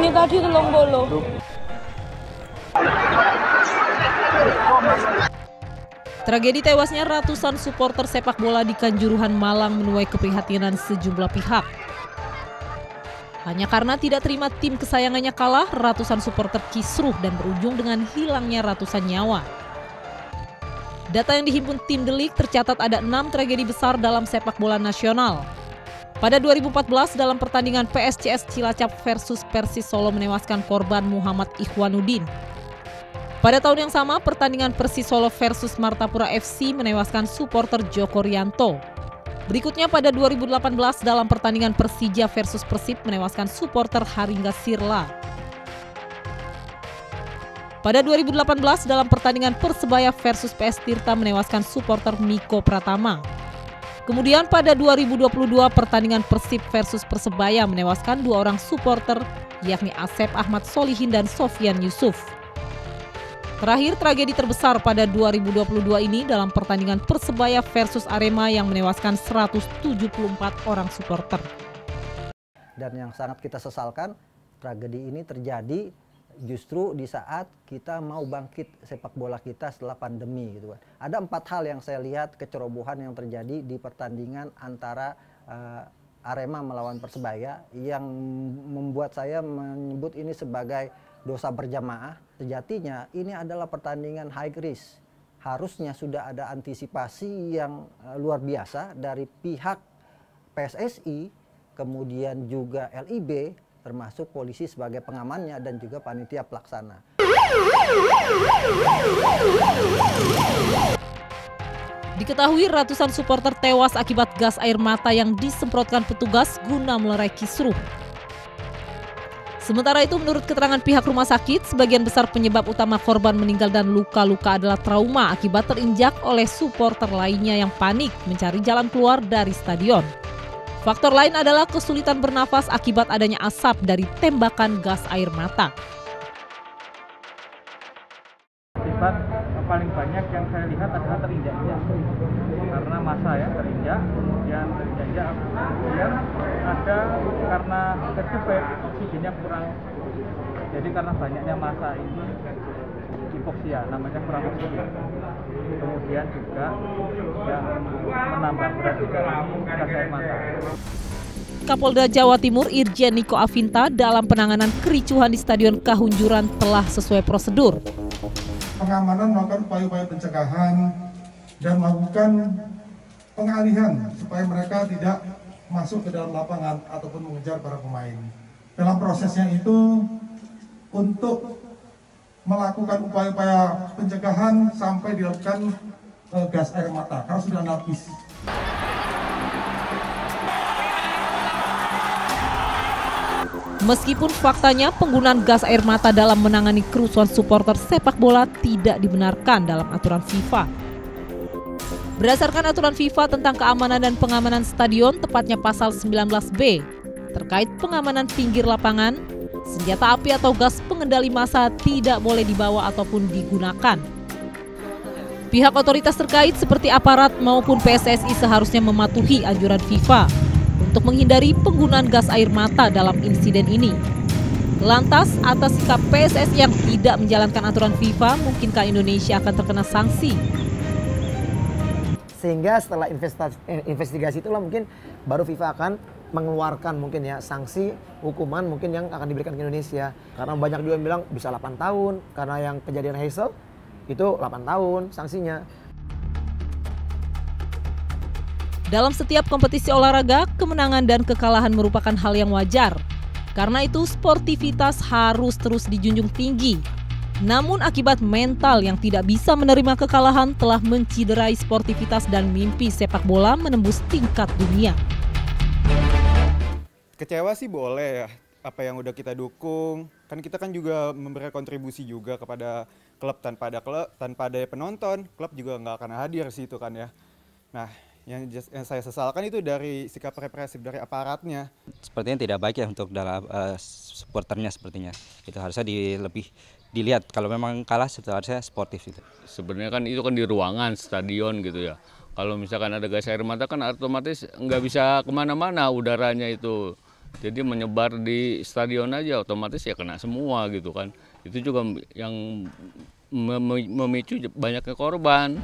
ini tadi telung bolo. Tragedi tewasnya ratusan supporter sepak bola di Kanjuruhan, Malang menuai keprihatinan sejumlah pihak. Hanya karena tidak terima tim kesayangannya kalah, ratusan supporter kisruh dan berujung dengan hilangnya ratusan nyawa. Data yang dihimpun tim Delik tercatat ada 6 tragedi besar dalam sepak bola nasional. Pada 2014 dalam pertandingan PSCS Cilacap versus Persis Solo menewaskan korban Muhammad Ikhwanuddin. Pada tahun yang sama, pertandingan Persis Solo versus Martapura FC menewaskan supporter Joko Rianto. Berikutnya pada 2018 dalam pertandingan Persija versus Persib menewaskan supporter Haringga Sirla. Pada 2018 dalam pertandingan Persebaya versus PS Tirta menewaskan supporter Miko Pratama. Kemudian pada 2022 pertandingan Persib versus Persebaya menewaskan 2 orang supporter yakni Asep Ahmad Solihin dan Sofyan Yusuf. Terakhir, tragedi terbesar pada 2022 ini dalam pertandingan Persebaya versus Arema yang menewaskan 174 orang supporter. Dan yang sangat kita sesalkan, tragedi ini terjadi justru di saat kita mau bangkit sepak bola kita setelah pandemi gitu kan. Ada 4 hal yang saya lihat kecerobohan yang terjadi di pertandingan antara Arema melawan Persebaya yang membuat saya menyebut ini sebagai dosa berjamaah. Sejatinya ini adalah pertandingan high risk. Harusnya sudah ada antisipasi yang luar biasa dari pihak PSSI, kemudian juga LIB, termasuk polisi sebagai pengamannya dan juga panitia pelaksana. Diketahui ratusan supporter tewas akibat gas air mata yang disemprotkan petugas guna melerai kisruh. Sementara itu menurut keterangan pihak rumah sakit, sebagian besar penyebab utama korban meninggal dan luka-luka adalah trauma akibat terinjak oleh supporter lainnya yang panik mencari jalan keluar dari stadion. Faktor lain adalah kesulitan bernafas akibat adanya asap dari tembakan gas air mata. Akibat paling banyak yang saya lihat adalah terinjak-injak. Karena massa ya terinjak, kemudian terinjak, kemudian ada karena kejepit oksigennya kurang. Jadi karena banyaknya massa ini hipoksia, namanya kurang oksigen. Kemudian juga yang menambah berat juga gas air mata. Kapolda Jawa Timur Irjen Niko Afinta dalam penanganan kericuhan di Stadion Kahunjuran telah sesuai prosedur. Pengamanan melakukan upaya-upaya pencegahan dan melakukan pengalihan supaya mereka tidak masuk ke dalam lapangan ataupun mengejar para pemain. Dalam prosesnya itu untuk melakukan upaya-upaya pencegahan sampai dilakukan gas air mata karena sudah napis. Meskipun faktanya penggunaan gas air mata dalam menangani kerusuhan supporter sepak bola tidak dibenarkan dalam aturan FIFA. Berdasarkan aturan FIFA tentang keamanan dan pengamanan stadion, tepatnya pasal 19B, terkait pengamanan pinggir lapangan, senjata api atau gas pengendali massa tidak boleh dibawa ataupun digunakan. Pihak otoritas terkait seperti aparat maupun PSSI seharusnya mematuhi anjuran FIFA untuk menghindari penggunaan gas air mata dalam insiden ini. Lantas, atas sikap PSSI yang tidak menjalankan aturan FIFA, mungkinkah Indonesia akan terkena sanksi? Sehingga setelah investigasi itulah mungkin baru FIFA akan mengeluarkan mungkin ya sanksi hukuman mungkin yang akan diberikan ke Indonesia. Karena banyak juga yang bilang bisa 8 tahun, karena yang kejadian Heysel itu 8 tahun sanksinya. Dalam setiap kompetisi olahraga, kemenangan dan kekalahan merupakan hal yang wajar. Karena itu, sportivitas harus terus dijunjung tinggi. Namun akibat mental yang tidak bisa menerima kekalahan telah menciderai sportivitas dan mimpi sepak bola menembus tingkat dunia. Kecewa sih boleh ya, apa yang udah kita dukung. Kan kita kan juga memberi kontribusi juga kepada klub, tanpa ada penonton, klub juga nggak akan hadir situ kan ya. Nah, yang saya sesalkan itu dari sikap represif dari aparatnya. Sepertinya tidak baik ya untuk dalam supporternya sepertinya. Itu harusnya lebih dilihat kalau memang kalah seharusnya sportif itu. Sebenarnya kan itu kan di ruangan stadion gitu ya. Kalau misalkan ada gas air mata kan otomatis nggak bisa kemana-mana udaranya itu. Jadi menyebar di stadion aja otomatis ya kena semua gitu kan. Itu juga yang memicu banyaknya korban.